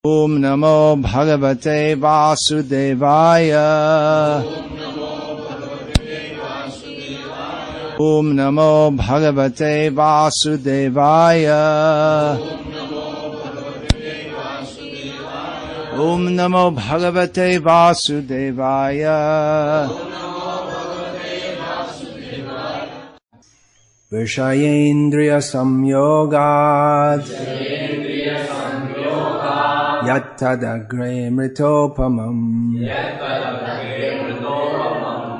Om Namo Bhagavate Vasudevaya. Om Namo Bhagavate Vasudevaya. Om Namo Bhagavate Vasudevaya. Vishayendriya samyogat yattadagre mritopamam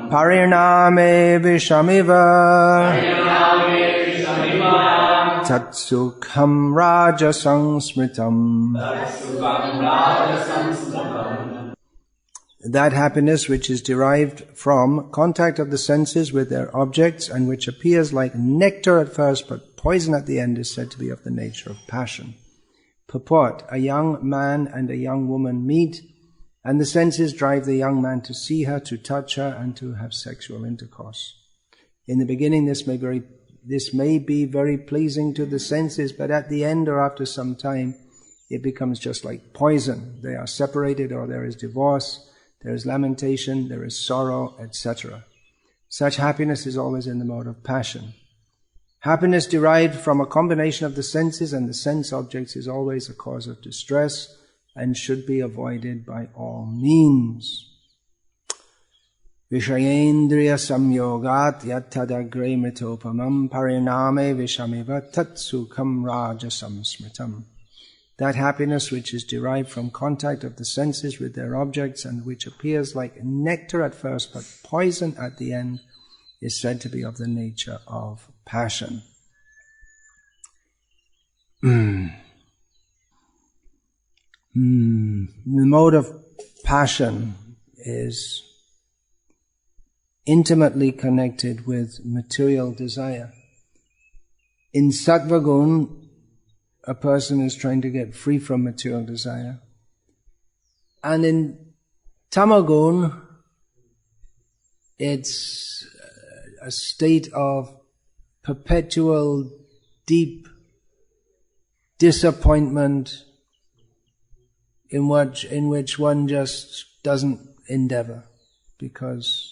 pariname vishamiva tatsukham rajasam smritam. That happiness which is derived from contact of the senses with their objects and which appears like nectar at first but poison at the end is said to be of the nature of passion. Purport: a young man and a young woman meet, and the senses drive the young man to see her, to touch her, and to have sexual intercourse. In the beginning this may be very pleasing to the senses, but at the end or after some time it becomes just like poison. They are separated, or there is divorce, there is lamentation, there is sorrow, etc. Such happiness is always in the mode of passion. Happiness derived from a combination of the senses and the sense objects is always a cause of distress and should be avoided by all means. Vishayendriya samyogat yattadagre mitopamam pariname vishamiva tatsukham rajasam smritam. That happiness which is derived from contact of the senses with their objects and which appears like nectar at first but poison at the end is said to be of the nature of passion. The mode of passion is intimately connected with material desire. In Sattva-gun, a person is trying to get free from material desire. And in Tamagun, it's a state of perpetual, deep disappointment in which one just doesn't endeavor, because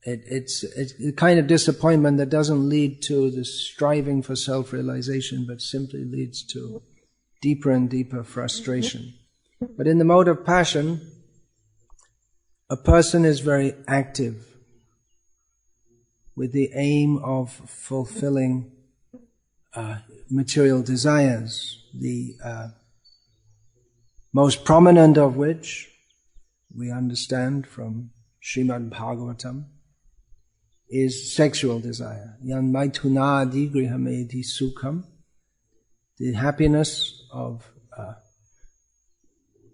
it's a kind of disappointment that doesn't lead to the striving for self-realization, but simply leads to deeper and deeper frustration. But in the mode of passion, a person is very active with the aim of fulfilling material desires, the most prominent of which we understand from Srimad Bhagavatam is sexual desire. Yan maitunadi grihamedi sukham. The happiness of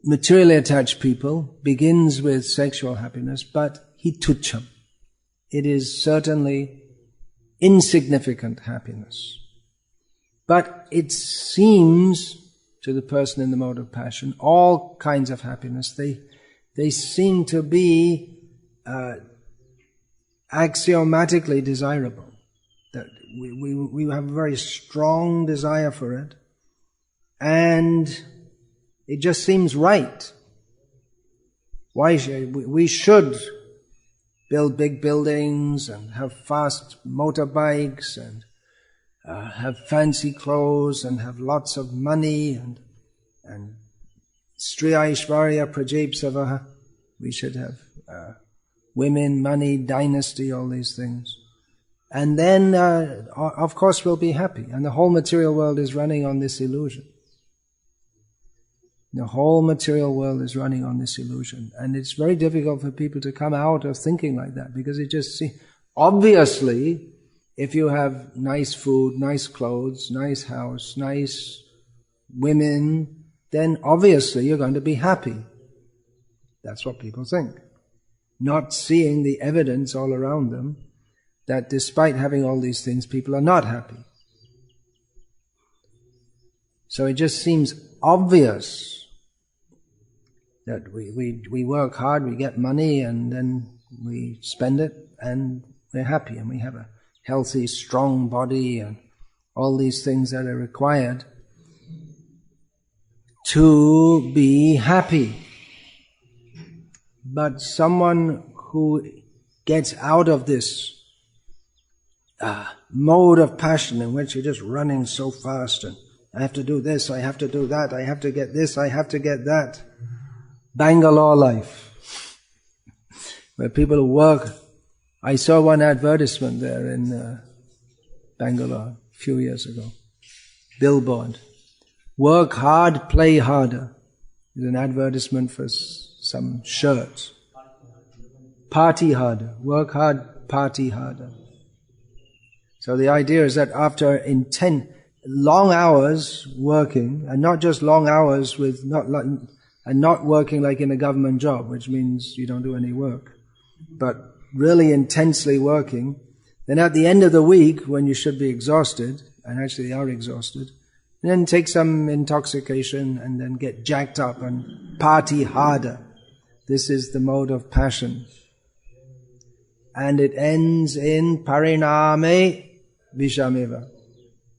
materially attached people begins with sexual happiness, but hitucham. It is certainly insignificant happiness. But it seems to the person in the mode of passion, all kinds of happiness, they seem to be axiomatically desirable. That we have a very strong desire for it, and it just seems right. We should build big buildings and have fast motorbikes and have fancy clothes and have lots of money and Sri Aishwarya Prajapsavaha. We should have women, money, dynasty, all these things. And then, of course, we'll be happy. And the whole material world is running on this illusion. The whole material world is running on this illusion. And it's very difficult for people to come out of thinking like that, because it just seems, obviously, if you have nice food, nice clothes, nice house, nice women, then obviously you're going to be happy. That's what people think. Not seeing the evidence all around them that despite having all these things, people are not happy. So it just seems obvious that we work hard, we get money, and then we spend it, and we're happy, and we have a healthy, strong body, and all these things that are required. to be happy. But someone who gets out of this mode of passion in which you're just running so fast and I have to do this, I have to do that, I have to get this, I have to get that. Bangalore life, where people work. I saw one advertisement there in Bangalore a few years ago. Billboard. Work hard, play harder. It's an advertisement for some shirts. Party harder. Work hard, party harder. So the idea is that after long hours working, and not just long hours and not working like in a government job, which means you don't do any work, but really intensely working, then at the end of the week, when you should be exhausted, and actually are exhausted, then take some intoxication and then get jacked up and party harder. This is the mode of passion. And it ends in pariname vishameva.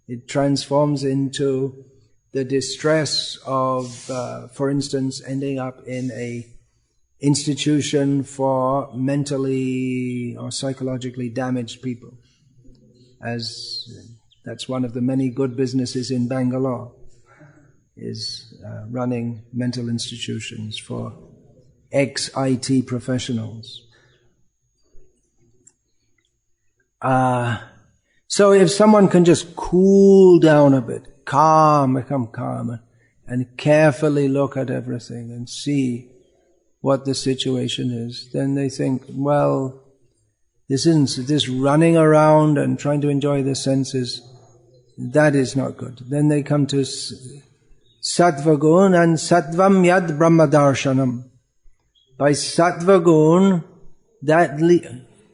It transforms into the distress of, for instance, ending up in a institution for mentally or psychologically damaged people. As that's one of the many good businesses in Bangalore, is running mental institutions for ex-IT professionals. So if someone can just cool down a bit, become calmer, and carefully look at everything and see what the situation is, then they think, well, this running around and trying to enjoy the senses, that is not good. Then they come to Sattva Gun and Sattvam Yad Brahmadarshanam. By Sattva Gun,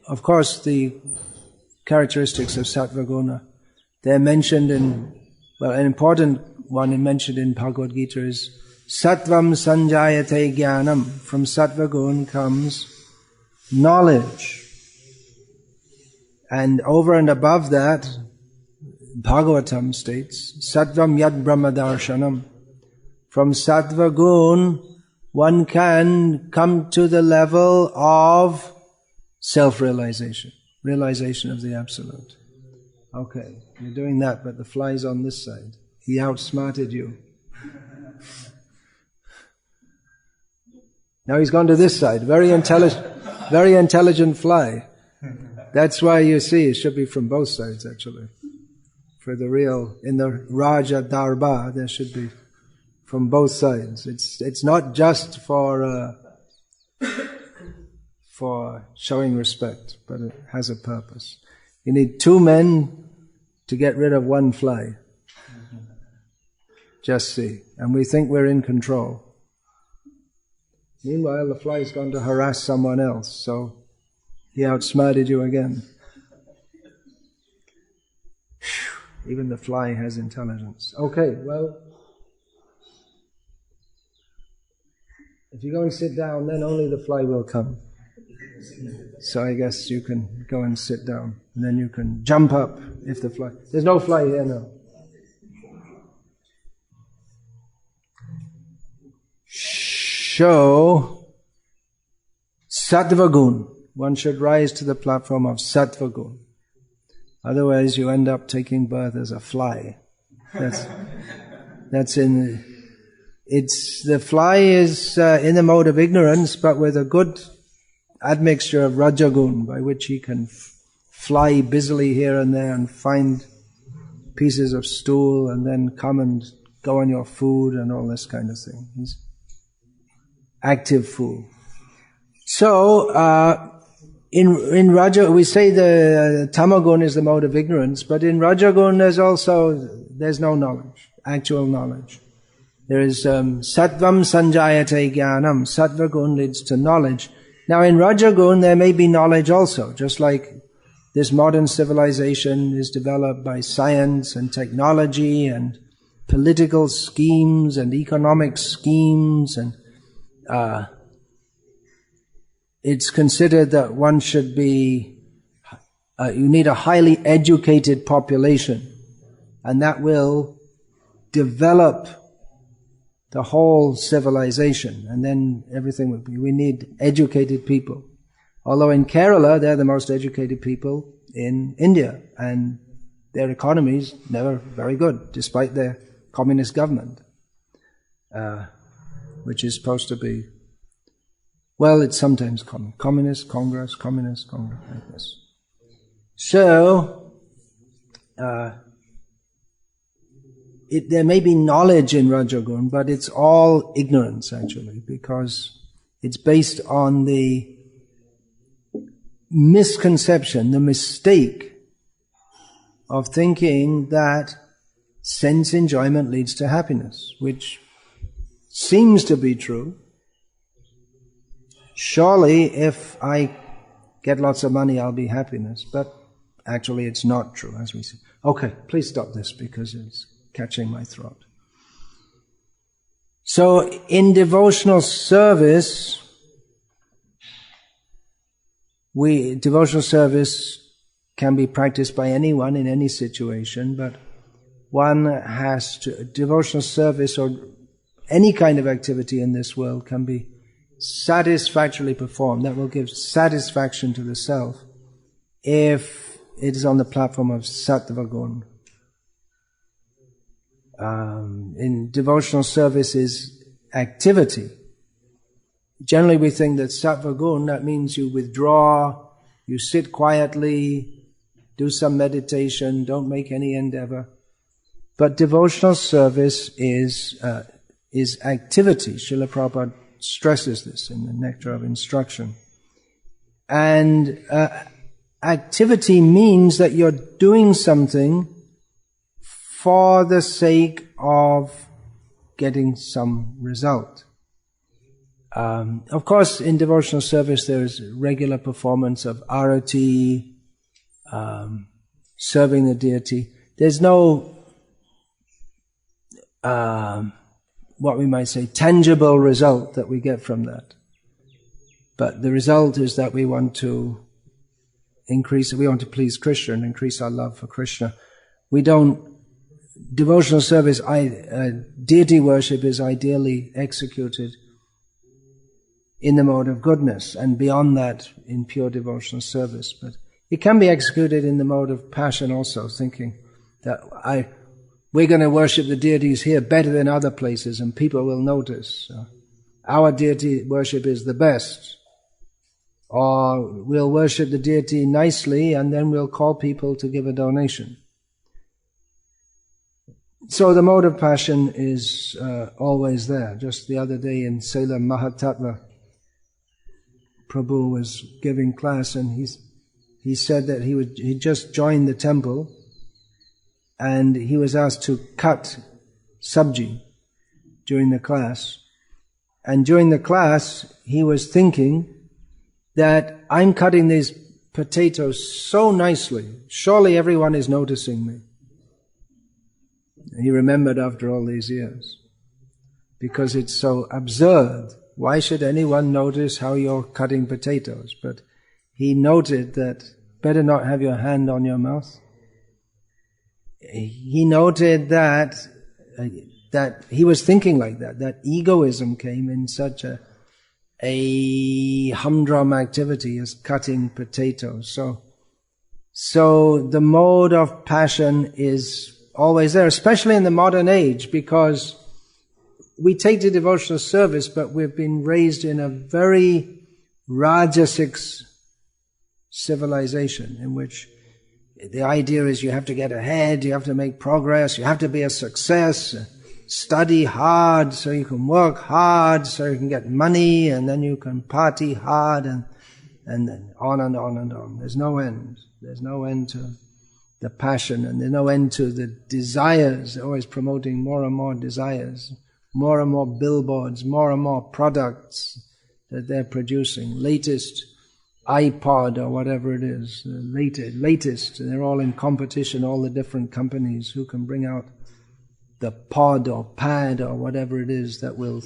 of course the characteristics of Sattva Guna, they're mentioned an important one mentioned in Bhagavad-gita is Sattvam Sanjayate Jnanam. From Sattva Gun comes knowledge. And over and above that, Bhagavatam states, Sattvam Yad Brahmadarshanam. From Sattva Gun, one can come to the level of self-realization, realization of the Absolute. Okay, you're doing that, but the fly's on this side. He outsmarted you. Now he's gone to this side. Very intelligent fly. That's why you see it should be from both sides, actually. For the real, in the Raja Darbar, there should be from both sides. It's not just for showing respect, but it has a purpose. You need two men to get rid of one fly. Just see. And we think we're in control. Meanwhile, the fly's gone to harass someone else, so he outsmarted you again. Even the fly has intelligence. Okay, well, if you go and sit down, then only the fly will come. So I guess you can go and sit down, and then you can jump up if the fly... There's no fly here now. So, Sattva Gun. One should rise to the platform of Sattva Gun. Otherwise you end up taking birth as a fly. That's in... The fly is in the mode of ignorance, but with a good admixture of Rajagun, by which he can fly busily here and there and find pieces of stool and then come and go on your food and all this kind of thing. He's active fool. So, in Raja, we say the Tamagun is the mode of ignorance, but in Rajagun there's no knowledge, actual knowledge. There is Sattvam Sanjayate Jnanam. Sattva Gun leads to knowledge. Now in Rajagun there may be knowledge also, just like this modern civilization is developed by science and technology and political schemes and economic schemes, and it's considered that one should be, you need a highly educated population, and that will develop the whole civilization, and then everything would be. We need educated people. Although in Kerala, they're the most educated people in India, and their economy's never very good, despite their communist government, which is supposed to be, well, it's sometimes communist Congress, like this. So, there may be knowledge in Rajogun, but it's all ignorance actually, because it's based on the misconception, the mistake of thinking that sense enjoyment leads to happiness, which seems to be true. Surely if I get lots of money I'll be happiness, but actually it's not true, as we see. Okay, please stop this because it's catching my throat. So in devotional service, devotional service can be practiced by anyone in any situation, but one has to, devotional service or any kind of activity in this world can be satisfactorily performed. That will give satisfaction to the self if it is on the platform of sattva gun. In devotional service is activity. Generally we think that sattva gun, that means you withdraw, you sit quietly, do some meditation, don't make any endeavor. But devotional service is activity. Srila Prabhupada stresses this in the Nectar of Instruction. And activity means that you're doing something for the sake of getting some result. Of course, in devotional service there is regular performance of arati, serving the deity. There's no, what we might say, tangible result that we get from that. But the result is that we want to please Krishna and increase our love for Krishna. Devotional service, deity worship is ideally executed in the mode of goodness, and beyond that in pure devotional service. But it can be executed in the mode of passion also, thinking that we're going to worship the deities here better than other places and people will notice. Our deity worship is the best. Or we'll worship the deity nicely and then we'll call people to give a donation. So the mode of passion is always there. Just the other day in Salem, Mahatattva, Prabhu was giving class and he said that he just joined the temple and he was asked to cut sabji during the class. And during the class, he was thinking that I'm cutting these potatoes so nicely, surely everyone is noticing me. He remembered after all these years, because it's so absurd. Why should anyone notice how you're cutting potatoes? But he noted that better not have your hand on your mouth. He noted that he was thinking like that egoism came in such a humdrum activity as cutting potatoes. So the mode of passion is always there, especially in the modern age, because we take to devotional service, but we've been raised in a very rajasic civilization in which the idea is you have to get ahead, you have to make progress, you have to be a success, study hard so you can work hard so you can get money, and then you can party hard, and then on and on and on. There's no end. There's no end to the passion, and there's no end to the desires. They're always promoting more and more desires, more and more billboards, more and more products that they're producing. Latest iPod or whatever it is, latest. They're all in competition, all the different companies who can bring out the pod or pad or whatever it is that will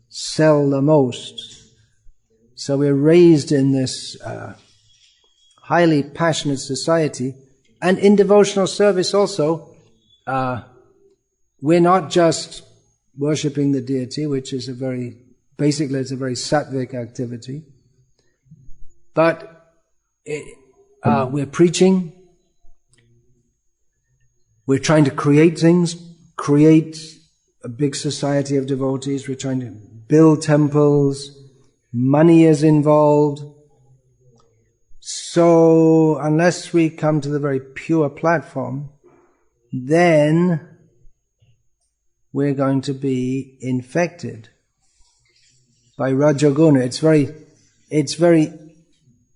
sell the most. So we're raised in this highly passionate society. And in devotional service also, we're not just worshipping the deity, which is basically it's a very sattvic activity. But we're preaching, we're trying to create things, create a big society of devotees, we're trying to build temples, money is involved. So unless we come to the very pure platform, then we're going to be infected by Rajo guna. It's very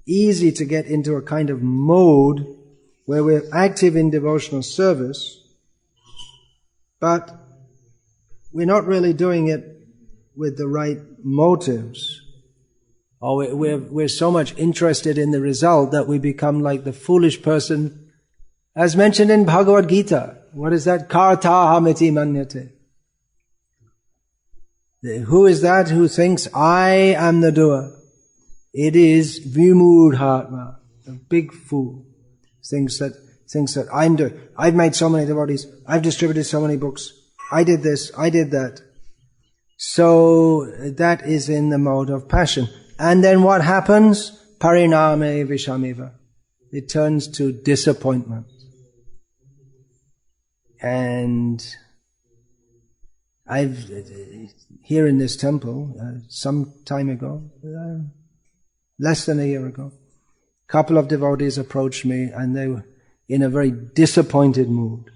easy to get into a kind of mode where we're active in devotional service, but we're not really doing it with the right motives. Or we're so much interested in the result that we become like the foolish person, as mentioned in Bhagavad-gita. What is that? Kartahamiti manyate. Who is that who thinks, I am the doer? It is vimudhatma, a big fool. Thinks that I've made so many devotees, I've distributed so many books, I did this, I did that. So that is in the mode of passion. And then what happens? Pariname vishamiva. It turns to disappointment. And I've, here in this temple, some time ago, less than a year ago, a couple of devotees approached me and they were in a very disappointed mood,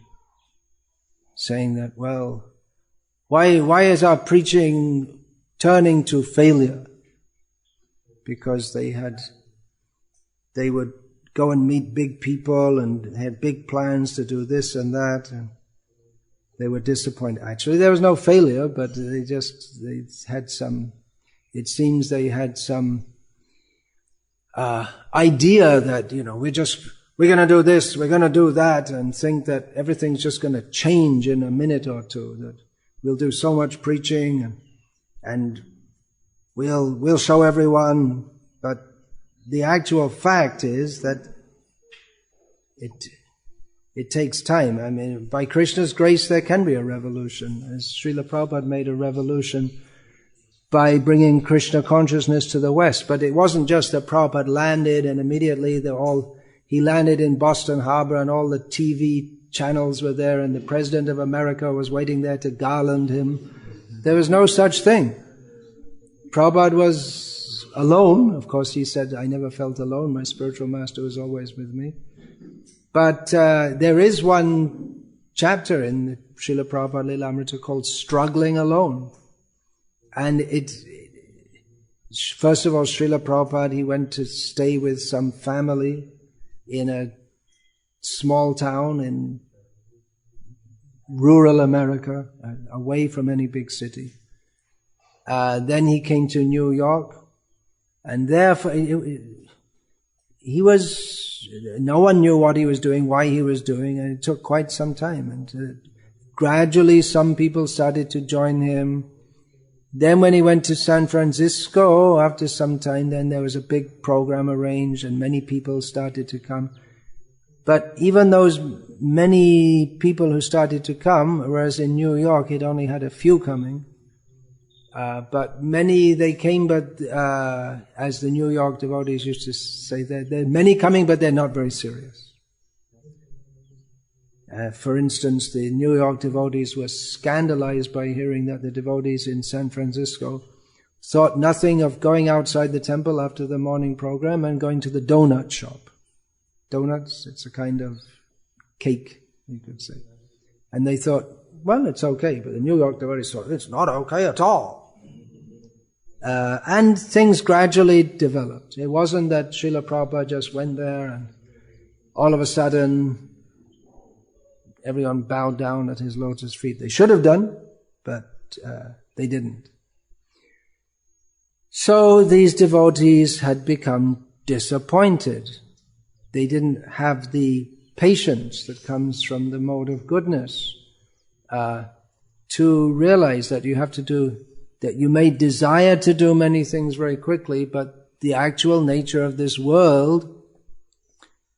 saying that, well, why is our preaching turning to failure? Because they would go and meet big people and had big plans to do this and that, and they were disappointed. Actually, there was no failure, but it seems they had some idea that, we're going to do this, we're going to do that, and think that everything's just going to change in a minute or two, that we'll do so much preaching and we'll show everyone. But the actual fact is that it takes time. I mean, by Krishna's grace there can be a revolution, as Srila Prabhupada made a revolution by bringing Krishna consciousness to the West. But it wasn't just that Prabhupada landed and immediately he landed in Boston Harbor and all the TV channels were there and the President of America was waiting there to garland him. There was no such thing. Prabhupada was alone. Of course, he said, I never felt alone. My spiritual master was always with me. But there is one chapter in the Srila Prabhupada Lilamrita called Struggling Alone. And first of all, Srila Prabhupada, he went to stay with some family in a small town in rural America, away from any big city. Then he came to New York, and therefore no one knew what he was doing, why he was doing, and it took quite some time. And gradually some people started to join him. Then when he went to San Francisco, after some time, then there was a big program arranged and many people started to come. But even those many people who started to come, whereas in New York it only had a few coming, but many, they came, but as the New York devotees used to say, there are many coming, but they're not very serious. For instance, the New York devotees were scandalized by hearing that the devotees in San Francisco thought nothing of going outside the temple after the morning program and going to the donut shop. Donuts, it's a kind of cake, you could say. And they thought, well, it's okay, but the New York devotees thought, it's not okay at all. And things gradually developed. It wasn't that Srila Prabhupada just went there and all of a sudden everyone bowed down at his lotus feet. They should have done, but they didn't. So these devotees had become disappointed. They didn't have the patience that comes from the mode of goodness to realize that that you may desire to do many things very quickly, but the actual nature of this world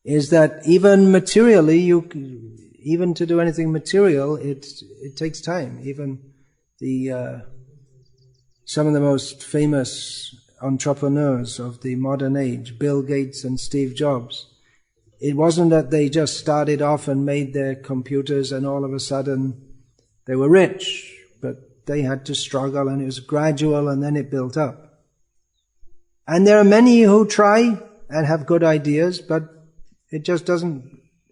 is that even materially, even to do anything material, it takes time. Even some of the most famous entrepreneurs of the modern age, Bill Gates and Steve Jobs. It wasn't that they just started off and made their computers and all of a sudden they were rich, but they had to struggle, and it was gradual, and then it built up. And there are many who try and have good ideas, but it just doesn't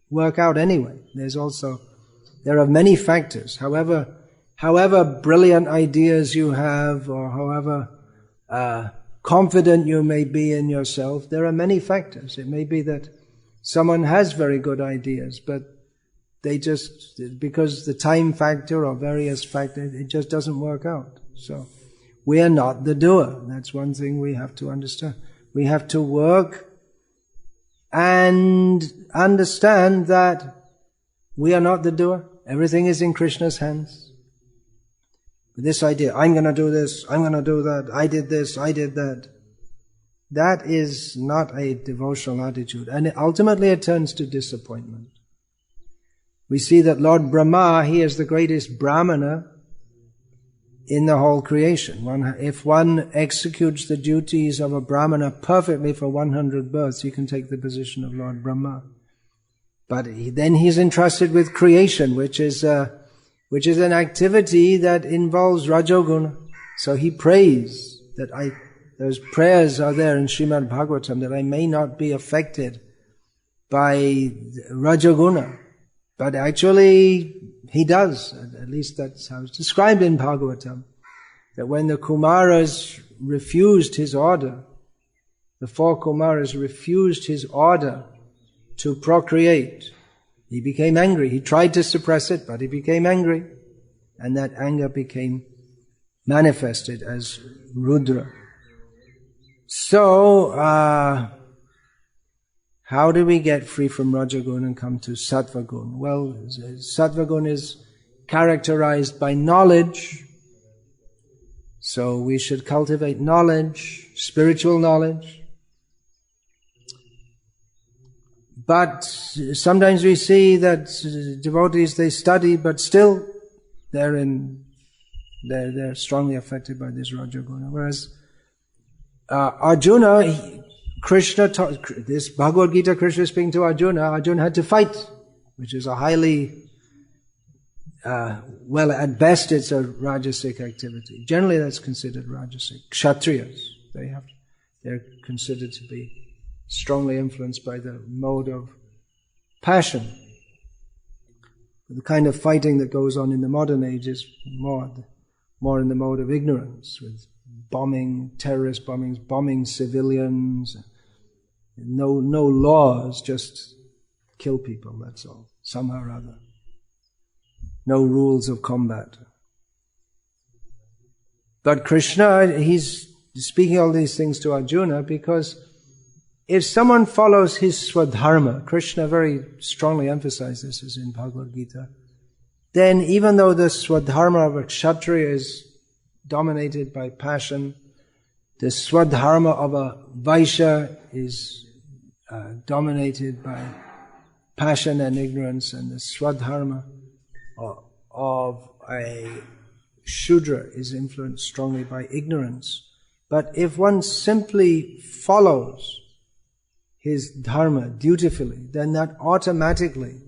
work out anyway. There are many factors. However brilliant ideas you have, or however confident you may be in yourself, there are many factors. It may be that someone has very good ideas, but they just, because the time factor or various factors, it just doesn't work out. So we are not the doer. That's one thing we have to understand. We have to work and understand that we are not the doer. Everything is in Krishna's hands. This idea, I'm going to do this, I'm going to do that, I did this, I did that. That is not a devotional attitude. And ultimately it turns to disappointment. We see that Lord Brahma, he is the greatest Brahmana in the whole creation. If one executes the duties of a Brahmana perfectly for 100 births, he can take the position of Lord Brahma. But then he's entrusted with creation, which is an activity that involves Rajoguna. So he prays that those prayers are there in Srimad Bhagavatam, that I may not be affected by Rajoguna. But actually, he does. At least that's how it's described in Bhagavatam. That when the Kumaras refused his order, the 4 Kumaras refused his order to procreate, he became angry. He tried to suppress it, but he became angry. And that anger became manifested as Rudra. So, how do we get free from Rajagun and come to Sattvagun? Well, Sattvagun is characterized by knowledge. So we should cultivate knowledge, spiritual knowledge. But sometimes we see that devotees, they study, but still they're strongly affected by this Rajaguna. Whereas Arjuna, Krishna taught, this Bhagavad-gita, Krishna is speaking to Arjuna. Arjuna had to fight, which is a highly, well, at best it's a rajasic activity. Generally that's considered rajasic. Kshatriyas, they're considered to be strongly influenced by the mode of passion. The kind of fighting that goes on in the modern age is more in the mode of ignorance, with bombing, terrorist bombings, bombing civilians, no laws, just kill people, that's all, somehow or other. No rules of combat. But Krishna, he's speaking all these things to Arjuna because if someone follows his swadharma, Krishna very strongly emphasizes this in Bhagavad-gita, then even though the swadharma of a kshatriya is dominated by passion, the swadharma of a vaishya is dominated by passion and ignorance, and the swadharma of a shudra is influenced strongly by ignorance. But if one simply follows his dharma dutifully, then that automatically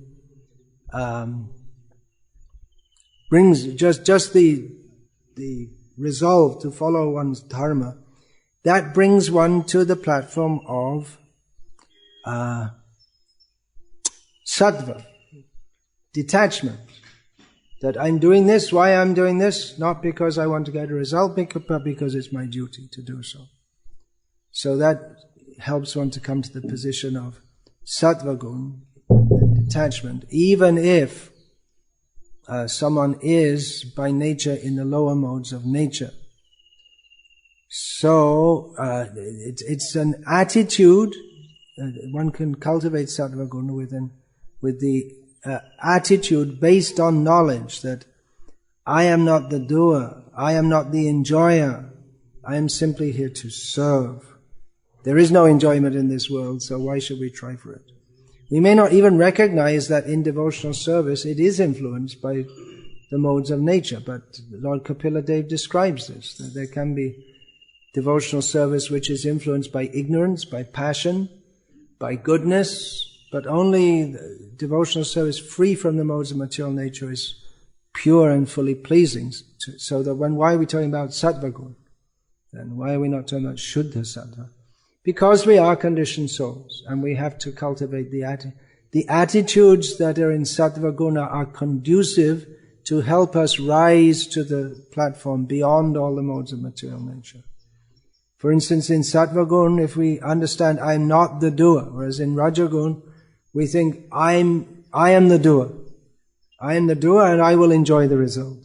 brings just the resolve to follow one's dharma. That brings one to the platform of sattva, detachment. That I'm doing this, why I'm doing this? Not because I want to get a result, but because it's my duty to do so. So that helps one to come to the position of sattva-gun, detachment, even if someone is by nature in the lower modes of nature. So it's an attitude. One can cultivate sattva-gun with the attitude based on knowledge that I am not the doer, I am not the enjoyer, I am simply here to serve. There is no enjoyment in this world, so why should we try for it? We may not even recognize that in devotional service it is influenced by the modes of nature. But Lord Kapila Dev describes this, that there can be devotional service which is influenced by ignorance, by passion, by goodness, but only devotional service free from the modes of material nature is pure and fully pleasing. So that why are we talking about sattva guna? Then why are we not talking about shuddha sattva? Because we are conditioned souls, and we have to cultivate the attitudes that are in sattva guna are conducive to help us rise to the platform beyond all the modes of material nature. For instance, in sattva guna, if we understand I'm not the doer, whereas in raja guna, we think I am the doer. I am the doer and I will enjoy the result.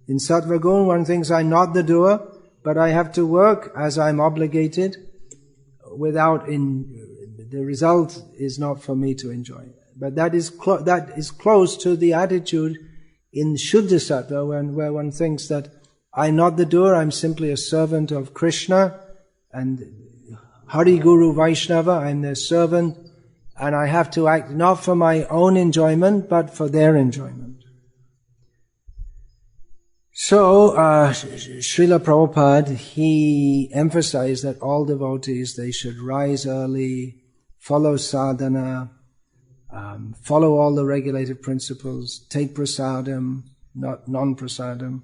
In sattva guna, one thinks I'm not the doer, but I have to work as I'm obligated. The result is not for me to enjoy. But that is close to the attitude in Shuddha Sattva, where one thinks that I'm not the doer, I'm simply a servant of Krishna, and Hari Guru Vaishnava, I'm their servant, and I have to act not for my own enjoyment, but for their enjoyment. So, Srila Prabhupada, he emphasized that all devotees, they should rise early, follow sadhana, follow all the regulated principles, take prasadam, not non-prasadam,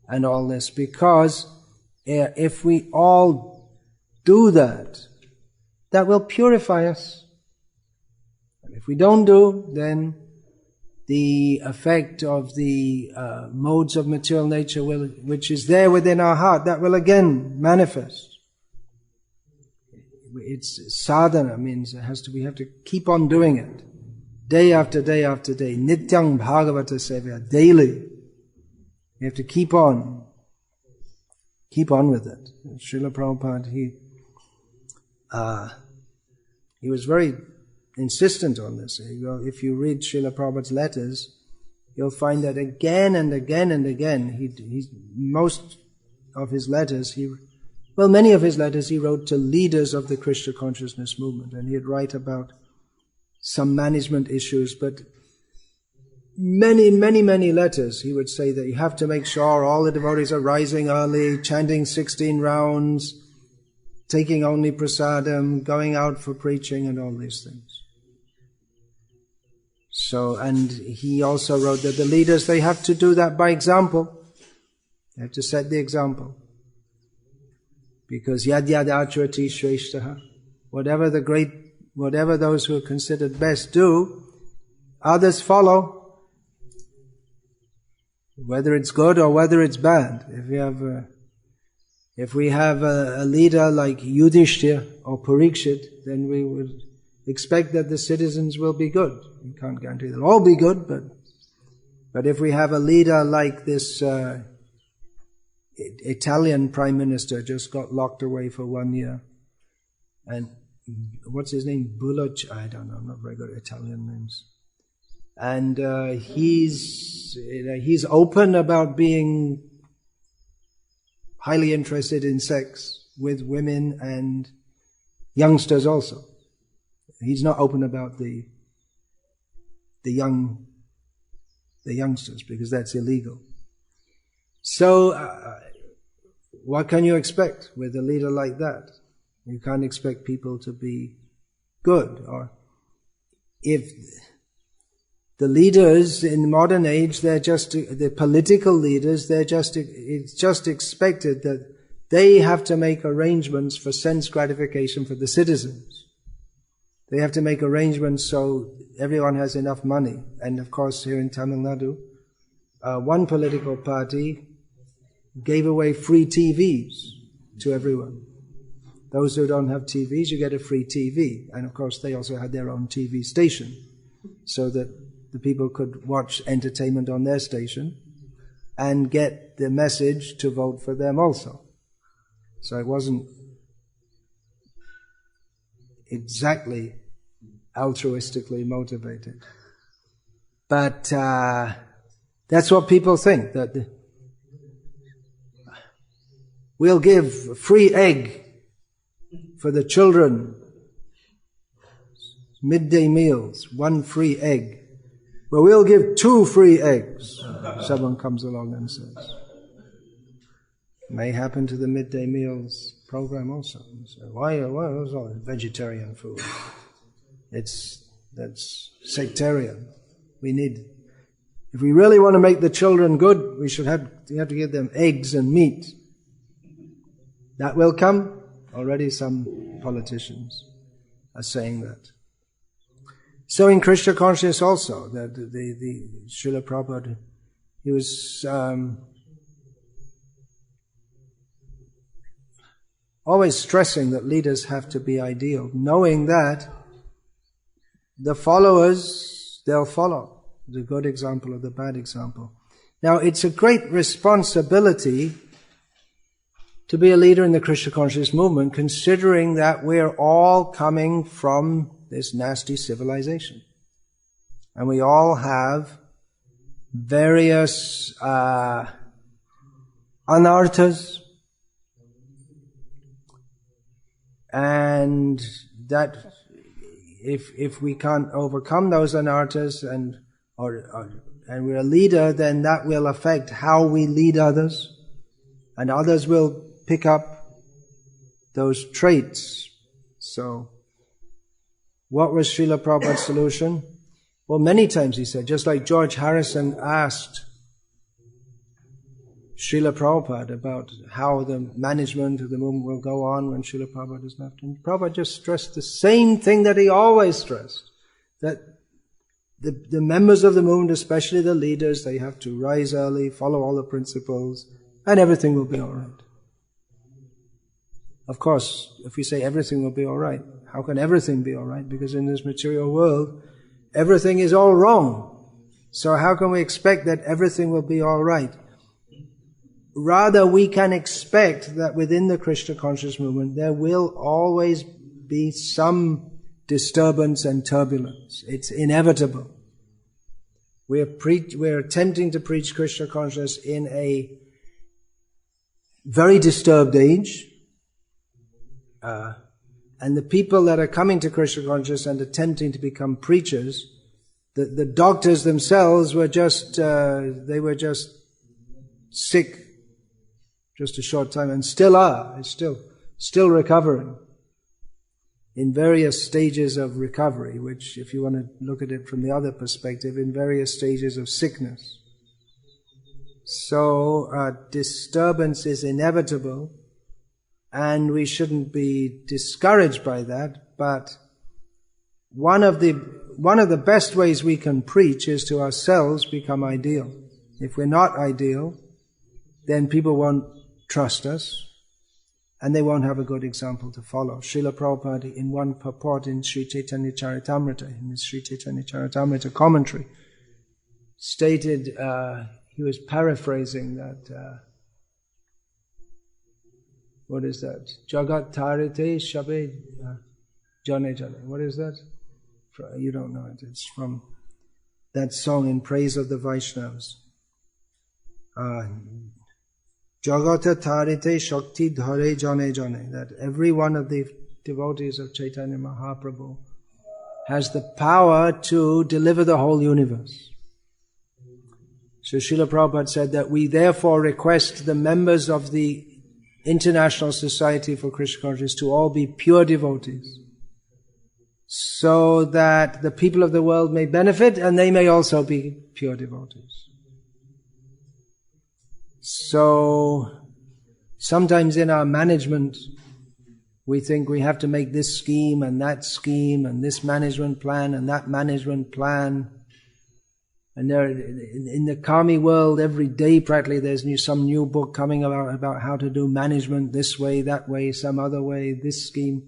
and all this. Because if we all do that, that will purify us. And if we don't do, then the effect of the modes of material nature which is there within our heart, that will again manifest. It's sadhana, means we have to keep on doing it. Day after day after day. Nityang Bhagavata Sevaya, daily. You have to keep on with it. Srila Prabhupada, he was very insistent on this. If you read Srila Prabhupada's letters, you'll find that again and again and again, many of his letters he wrote to leaders of the Krishna consciousness movement, and he'd write about some management issues, but many letters he would say that you have to make sure all the devotees are rising early, chanting 16 rounds, taking only prasadam, going out for preaching and all these things. So, and he also wrote that the leaders, they have to do that by example. They have to set the example. Because yad yad acharati shreshtaha, whatever those who are considered best do, others follow. Whether it's good or whether it's bad. If we have a leader like Yudhishthir or Parikshit, then we would expect that the citizens will be good. We can't guarantee they'll all be good, but if we have a leader like this Italian Prime Minister, just got locked away for 1 year, and what's his name? Buluc? I don't know, I'm not very good at Italian names. And he's open about being highly interested in sex with women and youngsters also. He's not open about the youngsters, because that's illegal. So, what can you expect with a leader like that? You can't expect people to be good. Or if the leaders in modern age, the political leaders, it's just expected that they have to make arrangements for sense gratification for the citizens. They have to make arrangements so everyone has enough money. And of course, here in Tamil Nadu, one political party gave away free TVs to everyone. Those who don't have TVs, you get a free TV. And of course, they also had their own TV station, so that the people could watch entertainment on their station and get the message to vote for them also. So it wasn't exactly altruistically motivated. But that's what people think, that we'll give free egg for the children, midday meals, 1 free egg. Well, we'll give 2 free eggs. Someone comes along and says. May happen to the midday meals program also. So why is all vegetarian food? That's sectarian. If we really want to make the children good, we have to give them eggs and meat. That will come. Already some politicians are saying that. So in Krishna consciousness also, the Srila Prabhupada, he was always stressing that leaders have to be ideal, knowing that the followers, they'll follow the good example or the bad example. Now, it's a great responsibility to be a leader in the Krishna consciousness movement, considering that we're all coming from this nasty civilization. And we all have various anarthas, and that if we can't overcome those anarthas and we're a leader, then that will affect how we lead others, and others will pick up those traits. So, what was Srila Prabhupada's solution? Well, many times he said, just like George Harrison asked Srila Prabhupada about how the management of the movement will go on when Srila Prabhupada is left. And Prabhupada just stressed the same thing that he always stressed, that the members of the movement, especially the leaders, they have to rise early, follow all the principles, and everything will be all right. Of course, if we say everything will be all right, how can everything be all right? Because in this material world, everything is all wrong. So how can we expect that everything will be all right? Rather, we can expect that within the Krishna conscious movement, there will always be some disturbance and turbulence. It's inevitable. We're attempting to preach Krishna consciousness in a very disturbed age. And the people that are coming to Krishna consciousness and attempting to become preachers, the doctors themselves were just sick just a short time, and still are, still recovering in various stages of recovery, which, if you want to look at it from the other perspective, in various stages of sickness. So disturbance is inevitable, and we shouldn't be discouraged by that, but one of the best ways we can preach is to ourselves become ideal. If we're not ideal, then people won't trust us, and they won't have a good example to follow. Srila Prabhupada, in one purport in Sri Chaitanya Charitamrita, in his Sri Chaitanya Charitamrita commentary, stated, he was paraphrasing that, what is that? Jagat tarite shabe jane jane. What is that? You don't know it. It's from that song in praise of the Vaishnavas. Jagata tarite shakti dhare jane jane. That every one of the devotees of Chaitanya Mahaprabhu has the power to deliver the whole universe. So Srila Prabhupada said that we therefore request the members of the International Society for Krishna Consciousness to all be pure devotees, so that the people of the world may benefit and they may also be pure devotees. So sometimes in our management we think we have to make this scheme and this management plan and that management plan. And there, in the Kami world, every day practically there's some new book coming about how to do management this way, that way, some other way, this scheme.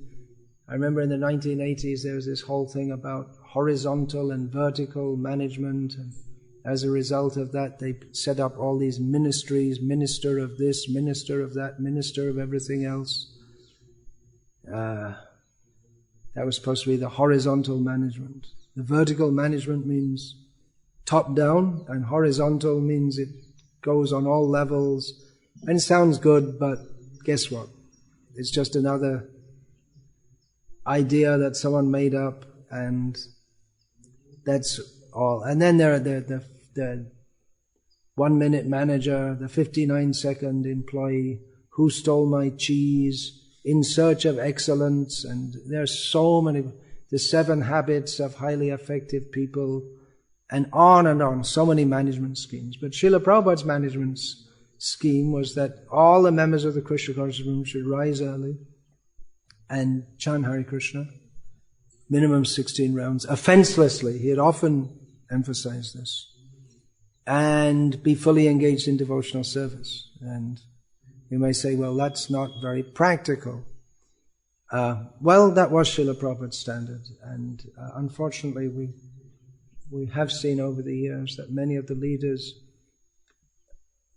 I remember in the 1980s there was this whole thing about horizontal and vertical management, and as a result of that they set up all these ministries, minister of this, minister of that, minister of everything else. That was supposed to be the horizontal management. The vertical management means top down, and horizontal means it goes on all levels, and it sounds good, but guess what? It's just another idea that someone made up, and that's all. And then there are the 1 minute manager, the 59-second employee, who stole my cheese, in search of excellence, and there's so many, the 7 habits of highly effective people, and on, so many management schemes. But Srila Prabhupada's management scheme was that all the members of the Krishna consciousness movement should rise early and chant Hare Krishna, minimum 16 rounds, offenselessly. He had often emphasized this. And be fully engaged in devotional service. And you may say, well, that's not very practical. Well, that was Srila Prabhupada's standard. And unfortunately, we have seen over the years that many of the leaders,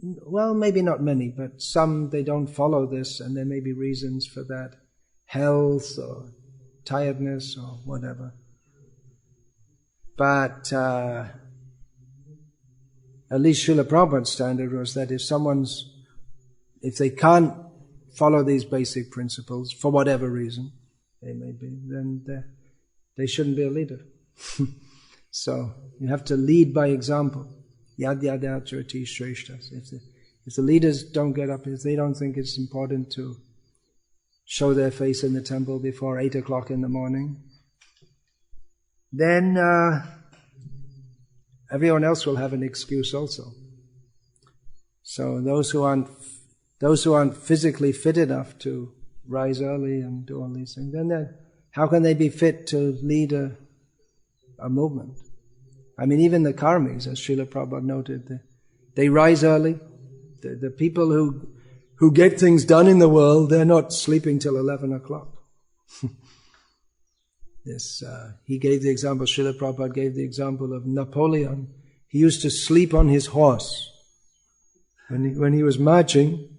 well, maybe not many, but some, they don't follow this, and there may be reasons for that. Health or tiredness or whatever. But at least Srila Prabhupada's standard was that if they can't follow these basic principles, for whatever reason they may be, then they shouldn't be a leader. So you have to lead by example. Yad yad acharati shreshtas. If the leaders don't get up, if they don't think it's important to show their face in the temple before 8 o'clock in the morning, then everyone else will have an excuse also. So those who aren't physically fit enough to rise early and do all these things, then how can they be fit to lead a movement? I mean, even the karmis, as Srila Prabhupada noted, they rise early. The people who get things done in the world, they're not sleeping till 11 o'clock. He gave the example, Srila Prabhupada gave the example of Napoleon. He used to sleep on his horse. When he was marching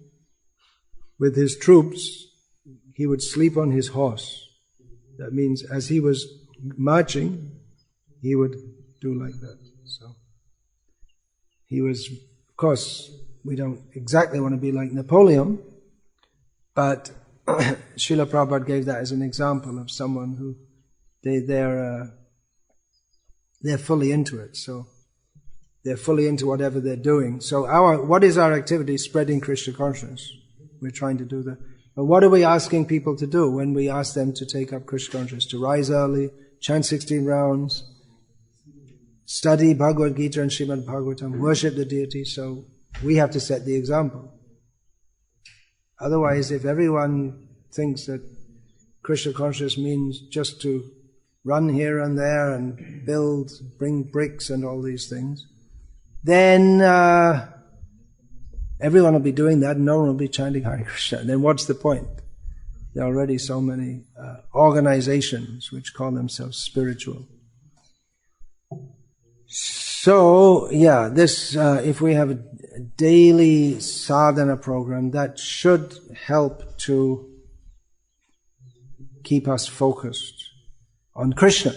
with his troops, he would sleep on his horse. That means as he was marching, he would do like that. So he was, of course, we don't exactly want to be like Napoleon, but Srila Prabhupada gave that as an example of someone who they're fully into it. So they're fully into whatever they're doing. So what is our activity? Spreading Krishna consciousness. We're trying to do that. But what are we asking people to do when we ask them to take up Krishna consciousness? To rise early, chant 16 rounds, study Bhagavad-gita and Srimad Bhagavatam, worship the deity. So we have to set the example. Otherwise, if everyone thinks that Krishna consciousness means just to run here and there and bring bricks and all these things, then everyone will be doing that and no one will be chanting Hare Krishna. Then what's the point? There are already so many organizations which call themselves spiritual. So, yeah, if we have a daily sadhana program, that should help to keep us focused on Krishna.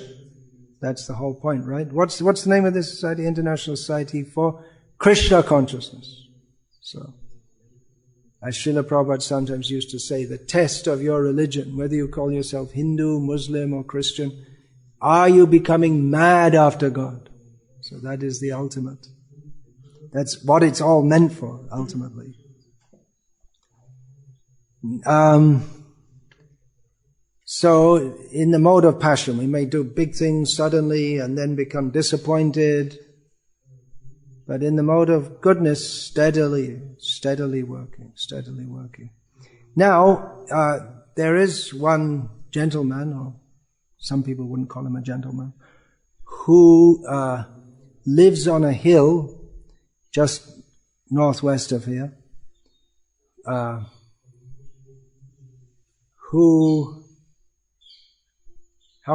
That's the whole point, right? What's the name of this society? International Society for Krishna Consciousness. So, as Srila Prabhupada sometimes used to say, the test of your religion, whether you call yourself Hindu, Muslim or Christian, are you becoming mad after God? So that is the ultimate. That's what it's all meant for, ultimately. So, in the mode of passion, we may do big things suddenly and then become disappointed. But in the mode of goodness, steadily working. Now, there is one gentleman, or some people wouldn't call him a gentleman, who lives on a hill just northwest of here, how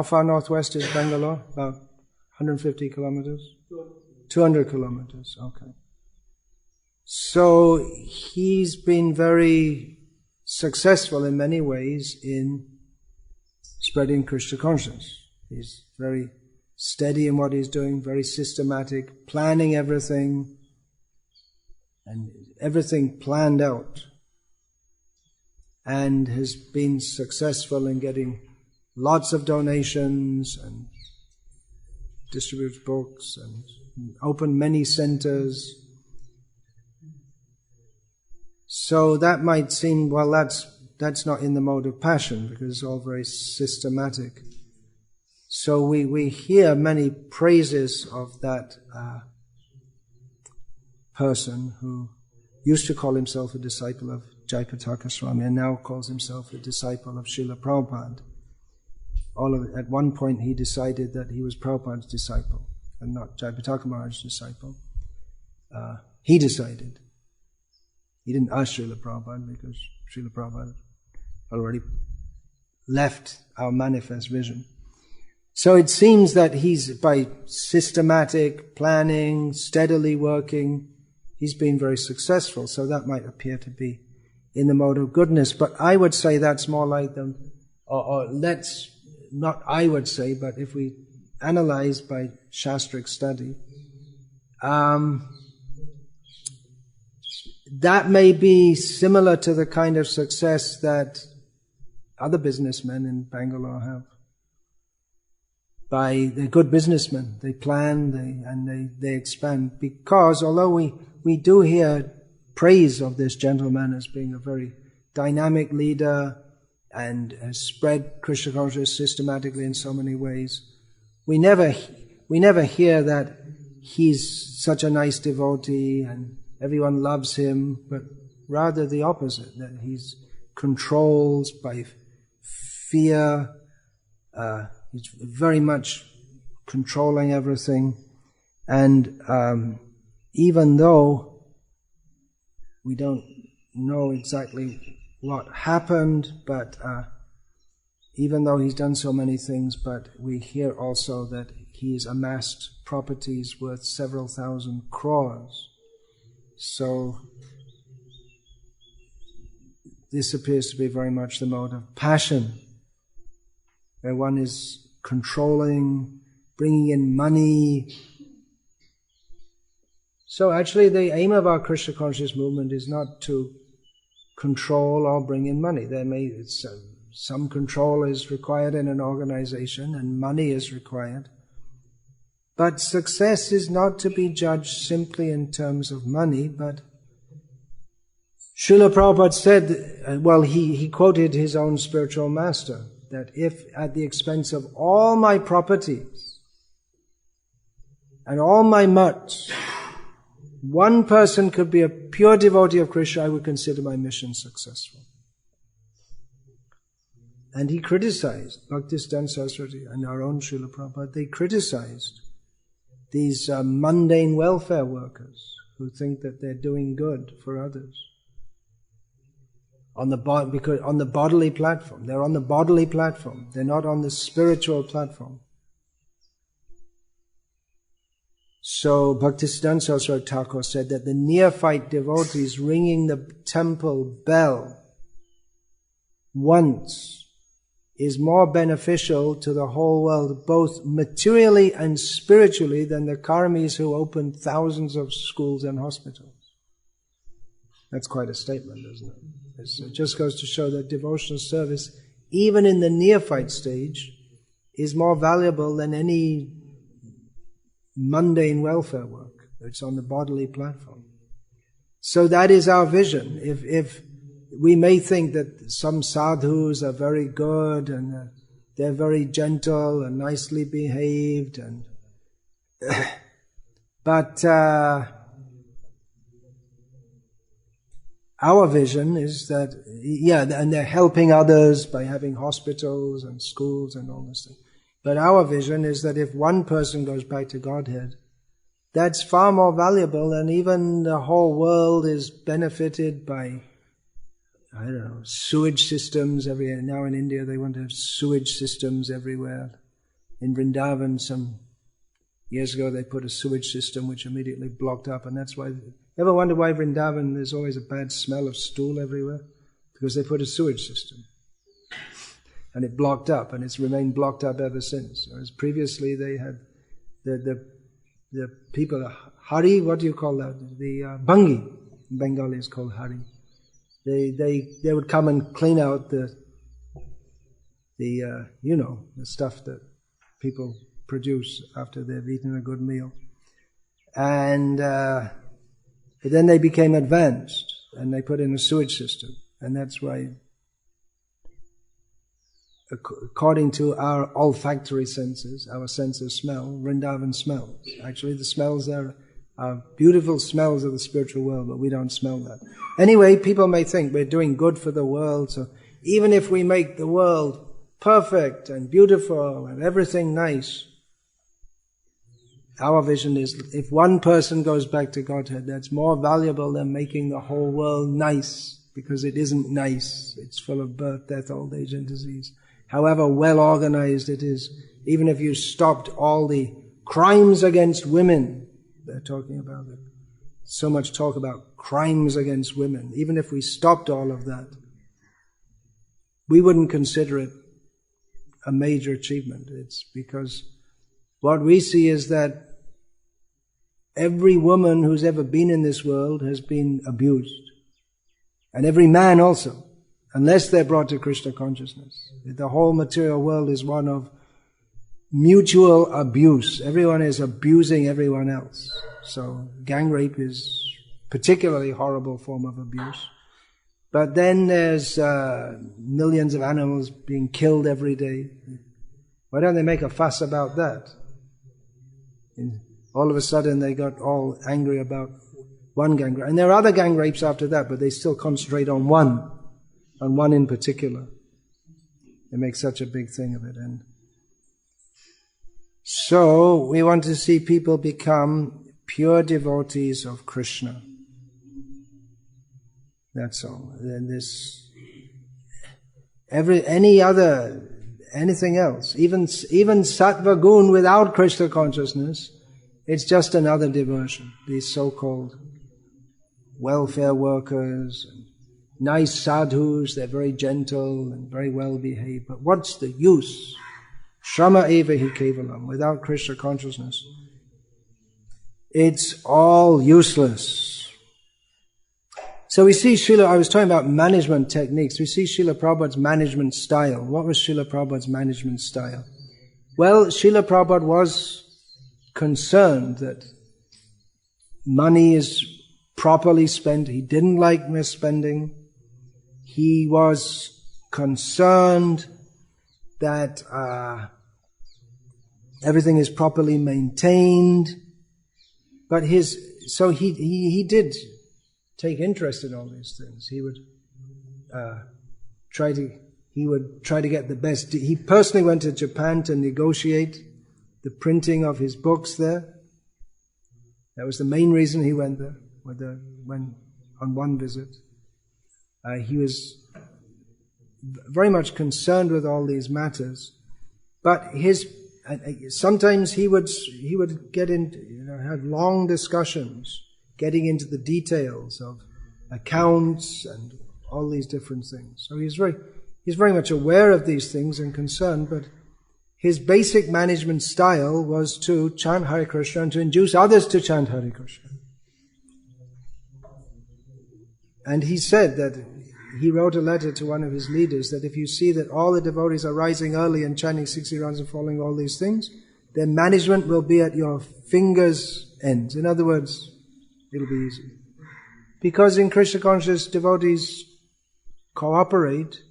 far northwest is Bangalore? About 150 kilometers? 200 kilometers, okay. So he's been very successful in many ways in spreading Krishna consciousness. He's very steady in what he's doing, very systematic, planning everything, and everything planned out, and has been successful in getting lots of donations and distributes books and opened many centers. So that might seem, well, that's not in the mode of passion because it's all very systematic. So we hear many praises of that person who used to call himself a disciple of Jayapataka Swami and now calls himself a disciple of Srila Prabhupada. At one point he decided that he was Prabhupada's disciple and not Jayapataka Maharaj's disciple. He decided. He didn't ask Srila Prabhupada because Srila Prabhupada already left our manifest vision. So it seems that he's, by systematic planning, steadily working, he's been very successful. So that might appear to be in the mode of goodness. But I would say that's more like them, or let's, not I would say, but if we analyze by Shastric study, that may be similar to the kind of success that other businessmen in Bangalore have. They're good businessmen. They plan, they expand. Because although we do hear praise of this gentleman as being a very dynamic leader and has spread Krishna consciousness systematically in so many ways, we never hear that he's such a nice devotee and everyone loves him, but rather the opposite, that he's controlled by fear, he's very much controlling everything, and even though we don't know exactly what happened, but even though he's done so many things, but we hear also that he's amassed properties worth several thousand crores. So this appears to be very much the mode of passion, where one is controlling, bringing in money. So actually the aim of our Krishna conscious movement is not to control or bring in money. Some control is required in an organization and money is required. But success is not to be judged simply in terms of money, but Srila Prabhupada said, he quoted his own spiritual master, that if at the expense of all my properties and all my mutts, one person could be a pure devotee of Krishna, I would consider my mission successful. And he criticized, Bhaktisiddhanta Saraswati and our own Srila Prabhupada, they criticized these mundane welfare workers who think that they're doing good for others. Because on the bodily platform. They're on the bodily platform. They're not on the spiritual platform. So Bhaktisiddhanta Saraswati Thakur said that the neophyte devotees ringing the temple bell once is more beneficial to the whole world, both materially and spiritually, than the karmis who opened thousands of schools and hospitals. That's quite a statement, isn't it? It just goes to show that devotional service, even in the neophyte stage, is more valuable than any mundane welfare work. It's on the bodily platform. So that is our vision. If we may think that some sadhus are very good and they're very gentle and nicely behaved, but our vision is that, and they're helping others by having hospitals and schools and all this thing. But our vision is that if one person goes back to Godhead, that's far more valuable than even the whole world is benefited by, I don't know, sewage systems everywhere. Now in India they want to have sewage systems everywhere. In Vrindavan some years ago they put a sewage system which immediately blocked up, and that's why, ever wonder why Vrindavan there's always a bad smell of stool everywhere? Because they put a sewage system. And it blocked up, and it's remained blocked up ever since. Whereas previously they had the people, Hari, what do you call that? The Bangi, in Bengali is called Hari. They would come and clean out the stuff that people produce after they've eaten a good meal. And but then they became advanced, and they put in a sewage system. And that's why, according to our olfactory senses, our sense of smell, Vrindavan smells. Actually, the smells there are beautiful smells of the spiritual world, but we don't smell that. Anyway, people may think we're doing good for the world, so even if we make the world perfect and beautiful and everything nice, our vision is if one person goes back to Godhead, that's more valuable than making the whole world nice, because it isn't nice. It's full of birth, death, old age and disease. However well organized it is, even if you stopped all the crimes against women, they're talking about it. So much talk about crimes against women. Even if we stopped all of that, we wouldn't consider it a major achievement. It's because what we see is that every woman who's ever been in this world has been abused. And every man also, unless they're brought to Krishna consciousness. The whole material world is one of mutual abuse. Everyone is abusing everyone else. So gang rape is particularly horrible form of abuse. But then there's millions of animals being killed every day. Why don't they make a fuss about that? All of a sudden they got all angry about one gang rape. And there are other gang rapes after that, but they still concentrate on one in particular. They make such a big thing of it. And so we want to see people become pure devotees of Krishna. That's all. And anything else, even sattva gun without Krishna consciousness, it's just another diversion. These so-called welfare workers, and nice sadhus, they're very gentle and very well behaved. But what's the use? Shrama eva hi kevalam, without Krishna consciousness. It's all useless. So we see I was talking about management techniques. We see Srila Prabhupada's management style. What was Srila Prabhupada's management style? Well, Srila Prabhupada was concerned that money is properly spent. He didn't like misspending. He was concerned that everything is properly maintained. But he did take interest in all these things. He would try to get the best. He personally went to Japan to negotiate the printing of his books there. That was the main reason he went there, when on one visit. He was very much concerned with all these matters, but sometimes he would get into, have long discussions, getting into the details of accounts and all these different things. So he's very much aware of these things and concerned, but his basic management style was to chant Hare Krishna and to induce others to chant Hare Krishna. And he said that he wrote a letter to one of his leaders that if you see that all the devotees are rising early and chanting 60 rounds and following all these things, then management will be at your fingers' ends. In other words, it'll be easy. Because in Krishna conscious, devotees cooperate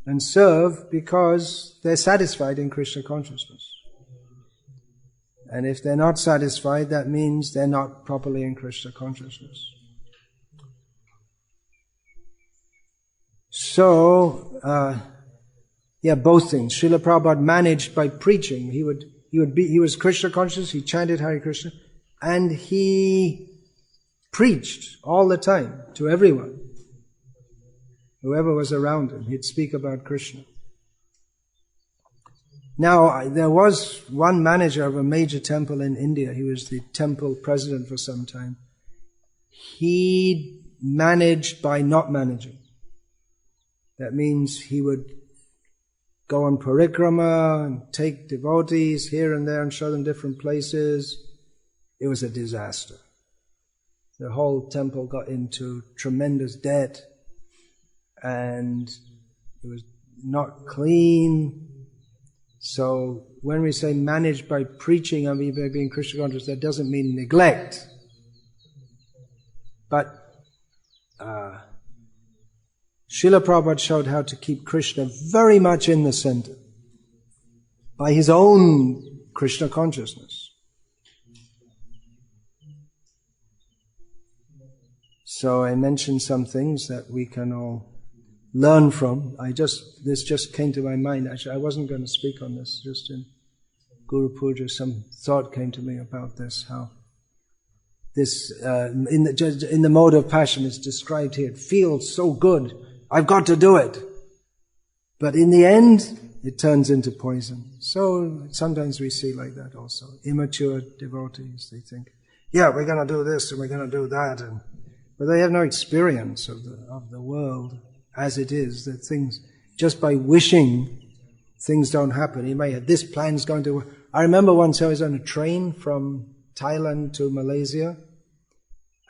and serve because they're satisfied in Krishna consciousness. And if they're not satisfied, that means they're not properly in Krishna consciousness. So, both things. Srila Prabhupada managed by preaching. He was Krishna conscious, he chanted Hare Krishna, and he preached all the time to everyone. Whoever was around him, he'd speak about Krishna. Now, there was one manager of a major temple in India. He was the temple president for some time. He managed by not managing. That means he would go on parikrama and take devotees here and there and show them different places. It was a disaster. The whole temple got into tremendous debt and it was not clean. So when we say managed by preaching and by being Krishna conscious, that doesn't mean neglect. But Srila Prabhupada showed how to keep Krishna very much in the center by his own Krishna consciousness. So I mentioned some things that we can all learn from. This just came to my mind. Actually, I wasn't going to speak on this. Just in Guru Puja, some thought came to me about this. How this in the mode of passion is described here. It feels so good. I've got to do it, but in the end, it turns into poison. So sometimes we see like that also. Immature devotees, they think, yeah, we're going to do this and we're going to do that, but they have no experience of the world as it is, that things, just by wishing, things don't happen. You may have, this plan's going to work. I remember once I was on a train from Thailand to Malaysia,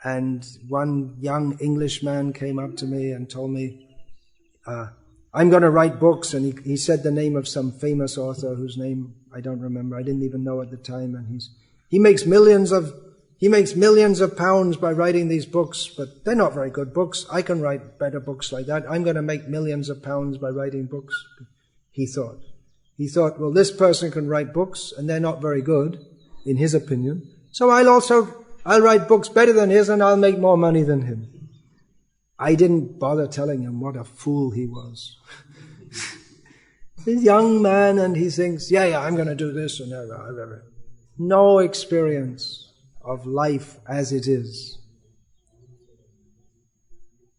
and one young Englishman came up to me and told me, I'm going to write books, and he said the name of some famous author whose name I don't remember. I didn't even know at the time, and he makes millions of pounds by writing these books, but they're not very good books. I can write better books like that. I'm going to make millions of pounds by writing books, he thought. He thought, well, this person can write books, and they're not very good, in his opinion, so I'll write books better than his, and I'll make more money than him. I didn't bother telling him what a fool he was. This young man, and he thinks, yeah, I'm going to do this, and no experience of life as it is.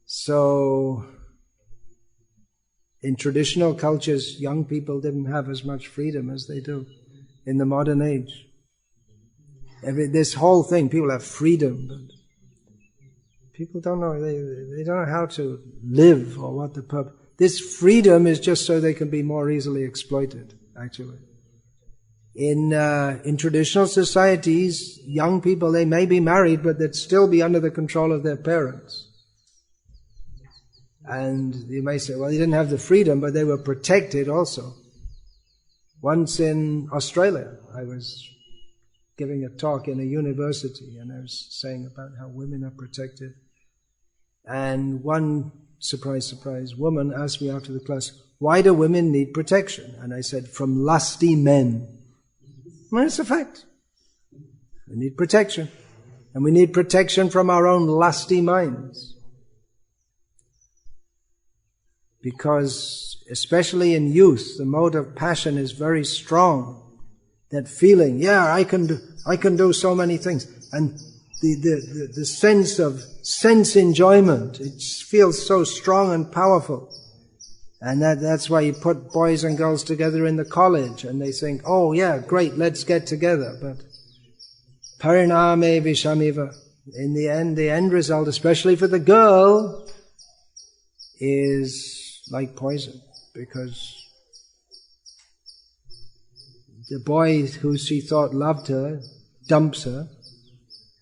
So, in traditional cultures, young people didn't have as much freedom as they do in the modern age. This whole thing, people have freedom, but people don't know, they don't know how to live or what the purpose. This freedom is just so they can be more easily exploited, actually. In traditional societies, young people, they may be married, but they'd still be under the control of their parents. And you may say, well, they didn't have the freedom, but they were protected also. Once in Australia, I was giving a talk in a university, and I was saying about how women are protected. And one, surprise, surprise, woman asked me after the class, why do women need protection? And I said, from lusty men. Well, it's a fact. We need protection. And we need protection from our own lusty minds. Because, especially in youth, the mode of passion is very strong. That feeling, yeah, I can do so many things. And the sense of sense enjoyment, it feels so strong and powerful. And that's why you put boys and girls together in the college, and they think, oh yeah, great, let's get together. But pariname vishamiva, in the end result, especially for the girl, is like poison, because the boy who she thought loved her dumps her,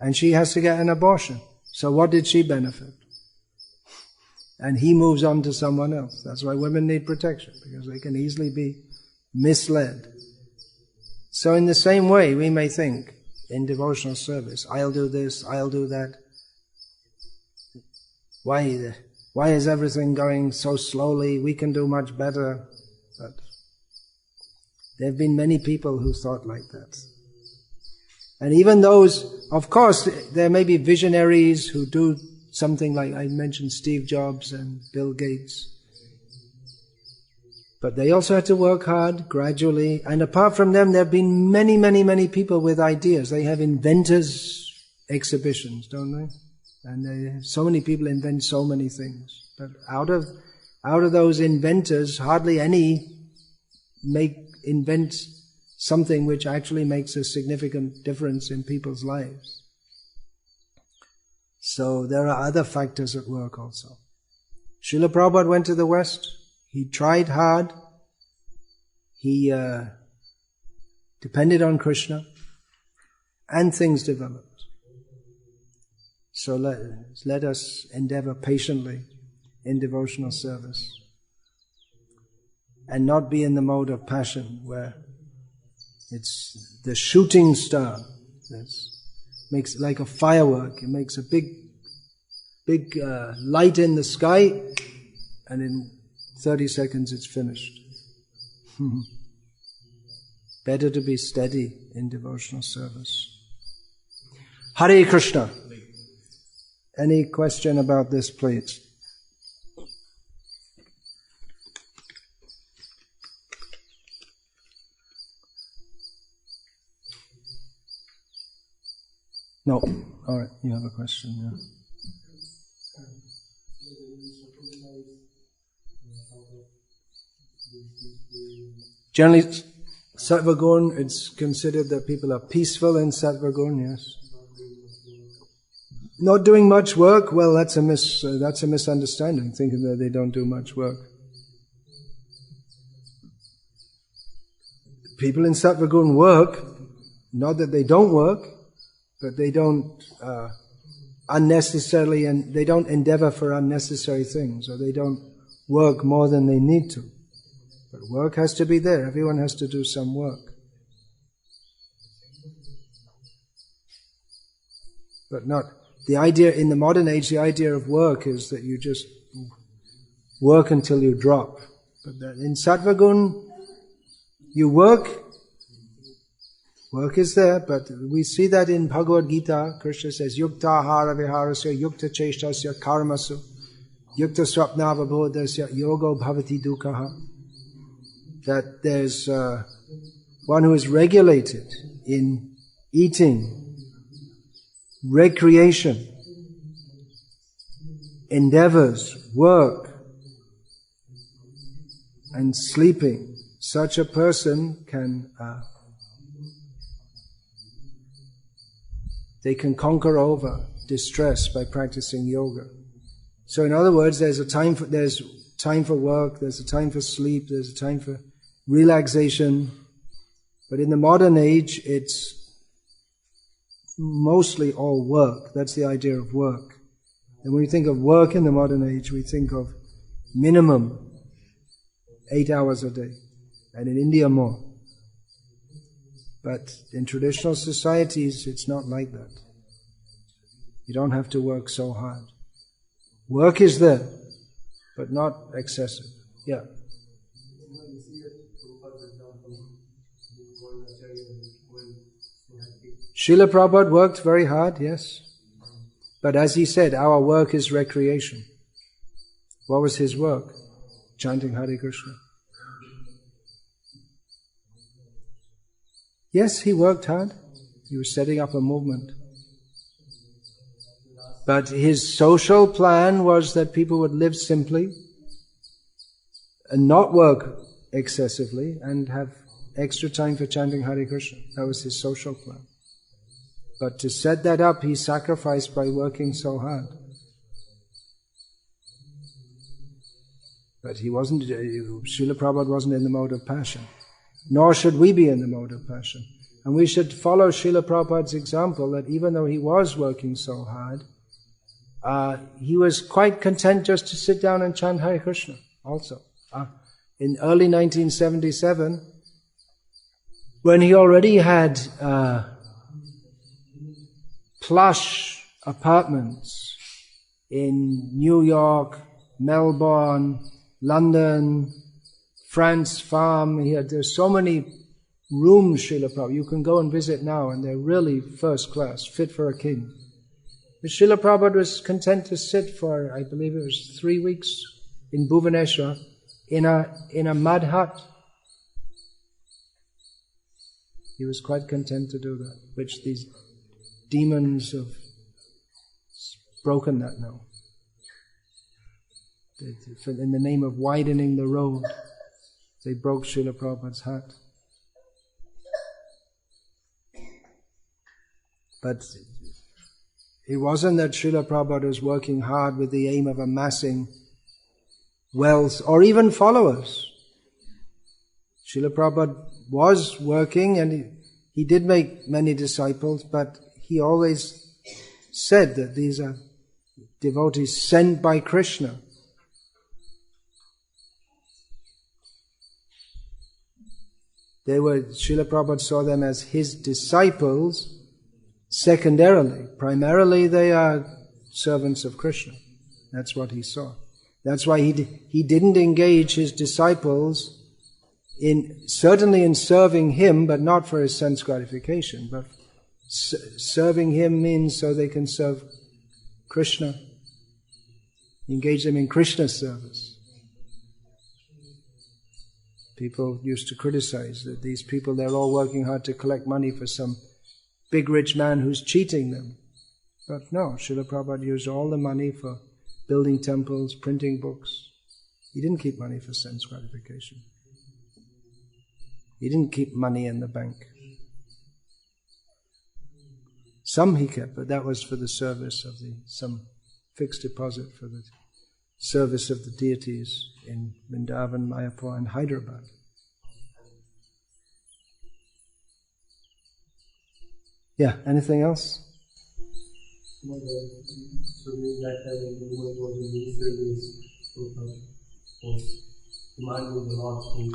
and she has to get an abortion. So what did she benefit? And he moves on to someone else. That's why women need protection, because they can easily be misled. So in the same way, we may think in devotional service, I'll do this, I'll do that. Why is everything going so slowly? We can do much better. But there have been many people who thought like that. And even those, of course, there may be visionaries who do something like, I mentioned Steve Jobs and Bill Gates. But they also had to work hard, gradually. And apart from them, there have been many, many, many people with ideas. They have inventors' exhibitions, don't they? And so many people invent so many things. But out of those inventors, hardly any invent something which actually makes a significant difference in people's lives. So there are other factors at work also. Srila Prabhupada went to the West. He tried hard. He depended on Krishna. And things developed. So let us endeavor patiently in devotional service. and not be in the mode of passion, where it's the shooting star that makes it like a firework. It makes a big light in the sky, and in 30 seconds it's finished. Better to be steady in devotional service. Hare Krishna. Any question about this, please? No. All right, you have a question, yeah. Generally, Sattva Gun, it's considered that people are peaceful in Sattva Gun, yes. Not doing much work, well, that's a misunderstanding, thinking that they don't do much work. People in Sattva Gun work, not that they don't work, but they don't unnecessarily, and they don't endeavor for unnecessary things, or they don't work more than they need to. But work has to be there. Everyone has to do some work. But not the idea in the modern age. The idea of work is that you just work until you drop. But in Sattva Gun, you work. Work is there, but we see that in Bhagavad-gita. Krishna says, "Yukta hara viharasya, yukta cheshtasya karmasu, yukta swapnavabodhasya, yogo bhavati dukkha." That there's one who is regulated in eating, recreation, endeavors, work, and sleeping. Such a person can they can conquer over distress by practicing yoga. So in other words, there's time for work, there's a time for sleep, there's a time for relaxation. But in the modern age, it's mostly all work. That's the idea of work. And when we think of work in the modern age, we think of minimum 8 hours a day, and in India more. But in traditional societies, it's not like that. You don't have to work so hard. Work is there, but not excessive. Yeah. Srila Prabhupada worked very hard, yes. But as he said, our work is recreation. What was his work? Chanting Hare Krishna. Yes, he worked hard. He was setting up a movement. But his social plan was that people would live simply and not work excessively and have extra time for chanting Hare Krishna. That was his social plan. But to set that up, he sacrificed by working so hard. But Srila Prabhupada wasn't in the mode of passion. Nor should we be in the mode of passion. And we should follow Srila Prabhupada's example that even though he was working so hard, he was quite content just to sit down and chant Hare Krishna also. In early 1977, when he already had plush apartments in New York, Melbourne, London, France Farm. There's so many rooms, Srila Prabhupada. You can go and visit now, and they're really first class, fit for a king. But Srila Prabhupada was content to sit for, I believe it was 3 weeks in Bhubaneswar in a mud hut. He was quite content to do that, which these demons have broken that now. In the name of widening the road, they broke Srila Prabhupada's hut. But it wasn't that Srila Prabhupada was working hard with the aim of amassing wealth or even followers. Srila Prabhupada was working, and he did make many disciples, but he always said that these are devotees sent by Krishna. Srila Prabhupada saw them as his disciples secondarily. Primarily they are servants of Krishna. That's what he saw. That's why he didn't engage his disciples certainly in serving him, but not for his sense gratification. But serving him means so they can serve Krishna. Engage them in Krishna's service. People used to criticize that these people, they're all working hard to collect money for some big rich man who's cheating them. But no, Srila Prabhupada used all the money for building temples, printing books. He didn't keep money for sense gratification. He didn't keep money in the bank. Some he kept, but that was for the service of some fixed deposit for the service of the deities in Vrindavan, Mayapur and Hyderabad. Yeah, anything else? So that time when the woman was in the service, was demanding a lot from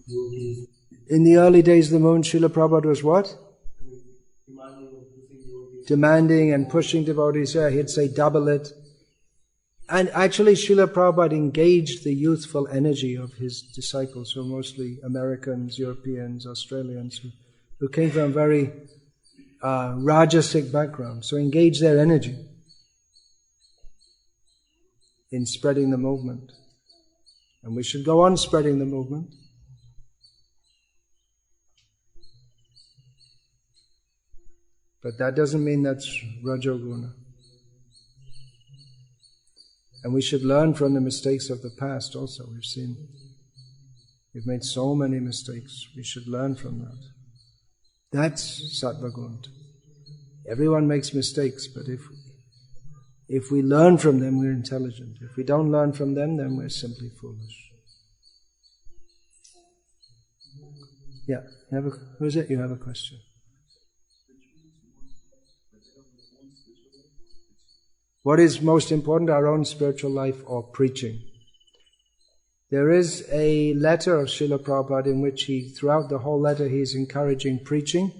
devotees. In the early days of the movement, Srila Prabhupada was what? Demanding and pushing devotees. Yeah, he'd say double it. And actually Srila Prabhupada engaged the youthful energy of his disciples, who were mostly Americans, Europeans, Australians, who came from very Rajasic background. So engage their energy in spreading the movement. And we should go on spreading the movement. But that doesn't mean that's Rajo guna. And we should learn from the mistakes of the past also. We've made so many mistakes. We should learn from that. That's sattva guna. Everyone makes mistakes, but if we learn from them, we're intelligent. If we don't learn from them, then we're simply foolish. Yeah, who's it? You have a question. What is most important, our own spiritual life or preaching? There is a letter of Srila Prabhupada in which throughout the whole letter, he is encouraging preaching.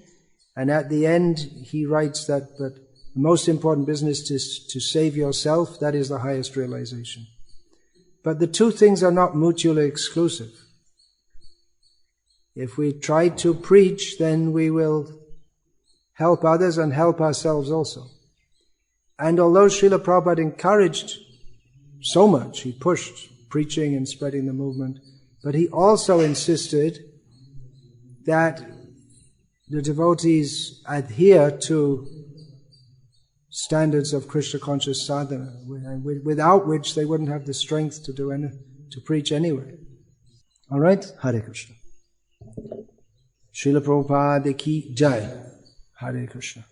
And at the end, he writes that the most important business is to save yourself. That is the highest realization. But the two things are not mutually exclusive. If we try to preach, then we will help others and help ourselves also. And although Srila Prabhupada encouraged so much, he pushed preaching and spreading the movement, but he also insisted that the devotees adhere to standards of Krishna conscious sadhana, without which they wouldn't have the strength to preach anyway. All right? Hare Krishna. Srila Prabhupada ki jai. Hare Krishna.